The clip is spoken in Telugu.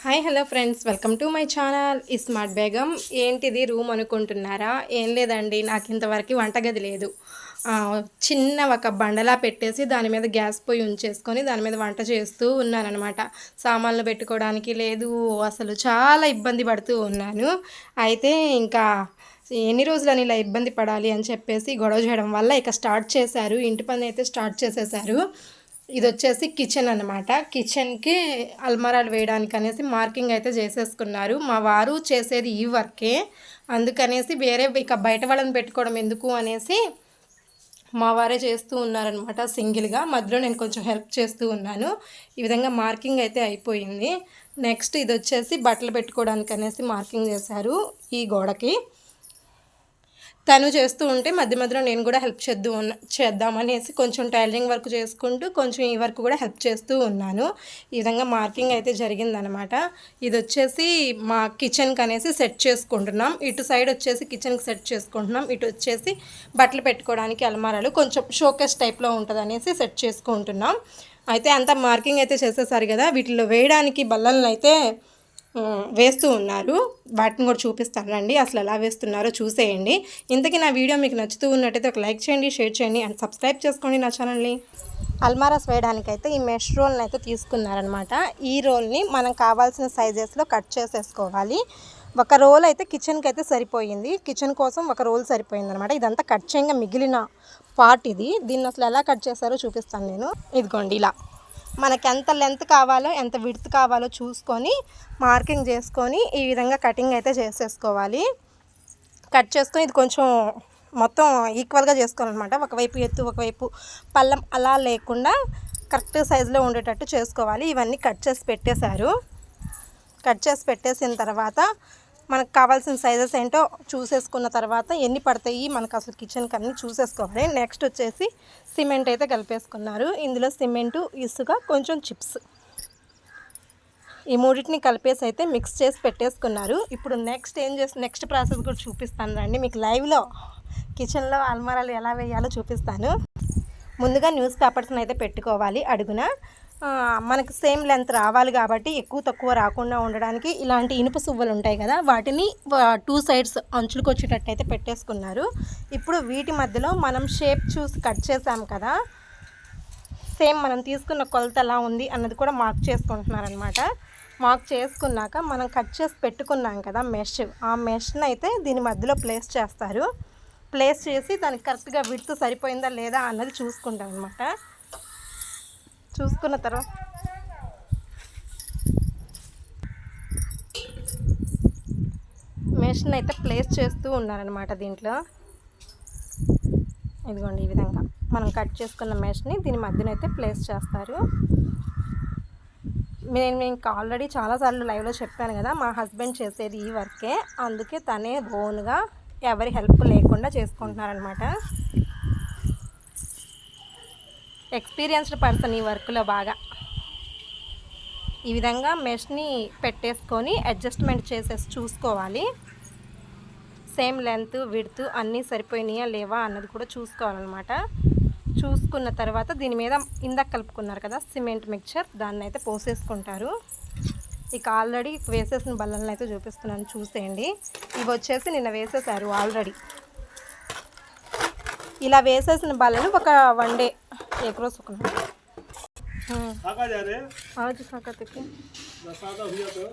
Hi hello friends, welcome to my channel smart Begum. ఏంటిది రూమ్ అనుకుంటున్నారా? ఏం లేదండి, నాకు ఇంతవరకు వంటగది లేదు. చిన్న ఒక బండలా పెట్టేసి దాని మీద గ్యాస్ పొయ్యి ఉంచేసుకొని దాని మీద వంట చేస్తూ ఉన్నానన్నమాట. సామాన్లు పెట్టుకోవడానికి లేదు, అసలు చాలా ఇబ్బంది పడుతూ ఉన్నాను. అయితే ఇంకా ఎన్ని రోజులని ఇలా ఇబ్బంది పడాలి అని చెప్పేసి గొడవ చేయడం వల్ల ఇక స్టార్ట్ చేశారు. ఇంటి పని అయితే స్టార్ట్ చేసేసారు. ఇది వచ్చేసి కిచెన్ అనమాట. కిచెన్కి అల్మారాలు వేయడానికి అనేసి మార్కింగ్ అయితే చేసేసుకున్నారు. మా వారు చేసేది ఈ వర్కే, అందుకనేసి వేరే ఇక బయట వాళ్ళని పెట్టుకోవడం ఎందుకు అనేసి మా వారే చేస్తూ ఉన్నారనమాట సింగిల్గా. మధ్యలో నేను కొంచెం హెల్ప్ చేస్తూ ఉన్నాను. ఈ విధంగా మార్కింగ్ అయితే అయిపోయింది. నెక్స్ట్ ఇది వచ్చేసి బట్టలు పెట్టుకోవడానికి అనేసి మార్కింగ్ చేశారు ఈ గోడకి. తను చేస్తూ ఉంటే మధ్య మధ్యలో నేను కూడా హెల్ప్ చేద్దామనేసి కొంచెం టైలరింగ్ వర్క్ చేసుకుంటూ కొంచెం ఈ వర్క్ కూడా హెల్ప్ చేస్తూ ఉన్నాను. ఈ విధంగా మార్కింగ్ అయితే జరిగిందనమాట. ఇది వచ్చేసి మా కిచెన్కి అనేసి సెట్ చేసుకుంటున్నాం. ఇటు సైడ్ వచ్చేసి కిచెన్కి సెట్ చేసుకుంటున్నాం. ఇటు వచ్చేసి బట్టలు పెట్టుకోవడానికి అల్మారాలు కొంచెం షోకేస్ టైప్లో ఉంటుంది అనేసి సెట్ చేసుకుంటున్నాం. అయితే అంతా మార్కింగ్ అయితే చేసేసారు కదా, వీటిలో వేయడానికి బల్లలను అయితే వేస్తూ ఉన్నారు. వాటిని కూడా చూపిస్తాను రండి, అసలు ఎలా వేస్తున్నారో చూసేయండి. ఇంతకీ నా వీడియో మీకు నచ్చుతూ ఉన్నట్టయితే ఒక లైక్ చేయండి, షేర్ చేయండి అండ్ సబ్స్క్రైబ్ చేసుకోండి నా ఛానల్ని. అల్మారాస్ వేయడానికైతే ఈ మెష్ రోల్ని అయితే తీసుకున్నారనమాట. ఈ రోల్ని మనం కావాల్సిన సైజెస్లో కట్ చేసేసుకోవాలి. ఒక రోల్ అయితే కిచెన్కి అయితే సరిపోయింది. కిచెన్ కోసం ఒక రోల్ సరిపోయింది అనమాట. ఇదంతా కట్ చేయంగా మిగిలిన పార్ట్ ఇది. దీన్ని అసలు ఎలా కట్ చేస్తారో చూపిస్తాను నేను. ఇదిగోండి, ఇలా మనకి ఎంత లెంత్ కావాలో ఎంత విడ్త్ కావాలో చూసుకొని మార్కింగ్ చేసుకొని ఈ విధంగా కటింగ్ అయితే చేసేసుకోవాలి. కట్ చేసుకొని ఇది కొంచెం మొత్తం ఈక్వల్గా చేసుకోవాలన్నమాట. ఒకవైపు ఎత్తు ఒకవైపు పల్లం అలా లేకుండా కరెక్ట్ సైజులో ఉండేటట్టు చేసుకోవాలి. ఇవన్నీ కట్ చేసి పెట్టేశారు. కట్ చేసి పెట్టేసిన తర్వాత మనకు కావాల్సిన సైజెస్ ఏంటో చూసేసుకున్న తర్వాత ఎన్ని పడతాయి మనకు అసలు కిచెన్కి అన్నీ చూసేసుకోవాలి. నెక్స్ట్ వచ్చేసి సిమెంట్ అయితే కలిపేసుకున్నారు. ఇందులో సిమెంటు, ఇసుక, కొంచెం చిప్స్, ఈ మూడింటిని కలిపేసి అయితే మిక్స్ చేసి పెట్టేసుకున్నారు. ఇప్పుడు నెక్స్ట్ ప్రాసెస్ కూడా చూపిస్తాను రండి మీకు లైవ్లో. కిచెన్లో అల్మారాలు ఎలా వేయాలో చూపిస్తాను. ముందుగా న్యూస్ పేపర్స్ని అయితే పెట్టుకోవాలి అడుగున. మనకు సేమ్ లెంత్ రావాలి కాబట్టి ఎక్కువ తక్కువ రాకుండా ఉండడానికి ఇలాంటి ఇనుప సువ్వలు ఉంటాయి కదా, వాటిని 2 సైడ్స్ అంచులకు వచ్చేటట్టు అయితే పెట్టేసుకున్నారు. ఇప్పుడు వీటి మధ్యలో మనం షేప్ చూసి కట్ చేసాం కదా, సేమ్ మనం తీసుకున్న కొలత ఎలా ఉంది అన్నది కూడా మార్క్ చేసుకుంటున్నారనమాట. మార్క్ చేసుకున్నాక మనం కట్ చేసి పెట్టుకున్నాం కదా మెష్, ఆ మెష్ని అయితే దీని మధ్యలో ప్లేస్ చేస్తారు. ప్లేస్ చేసి దానికి కరెక్ట్గా విడ్త్ సరిపోయిందా లేదా అన్నది చూసుకుంటాం అనమాట. చూసుకున్న తర్వాత మెష్ని అయితే ప్లేస్ చేస్తూ ఉన్నారనమాట దీంట్లో. ఇదిగోండి, ఈ విధంగా మనం కట్ చేసుకున్న మెష్ని దీని మధ్యనైతే ప్లేస్ చేస్తారు. నేను మీకు ఆల్రెడీ చాలాసార్లు లైవ్లో చెప్పాను కదా, మా హస్బెండ్ చేసేది ఈ వర్కే, అందుకే తనే ఓన్గా ఎవరి హెల్ప్ లేకుండా చేసుకుంటున్నారనమాట. ఎక్స్పీరియన్స్డ్ పర్సన్ ఈ వర్క్లో బాగా. ఈ విధంగా మెష్ని పెట్టేసుకొని అడ్జస్ట్మెంట్ చేసేసి చూసుకోవాలి. సేమ్ లెంత్ విడ్త్ అన్నీ సరిపోయినాయా లేవా అన్నది కూడా చూసుకోవాలన్నమాట. చూసుకున్న తర్వాత దీని మీద ఇందాక కలుపుకున్నారు కదా సిమెంట్ మిక్చర్, దాన్ని అయితే పోసేసుకుంటారు. ఇక ఆల్రెడీ వేసేసిన బల్లలను అయితే చూపిస్తున్నాను చూసేయండి. ఇవి వచ్చేసి నిన్న వేసేసారు ఆల్రెడీ. ఇలా వేసేసిన బల్లలు ఒక 1 డే एक रोज सुखना जा रहे आज साका तक दसादा हुआ तो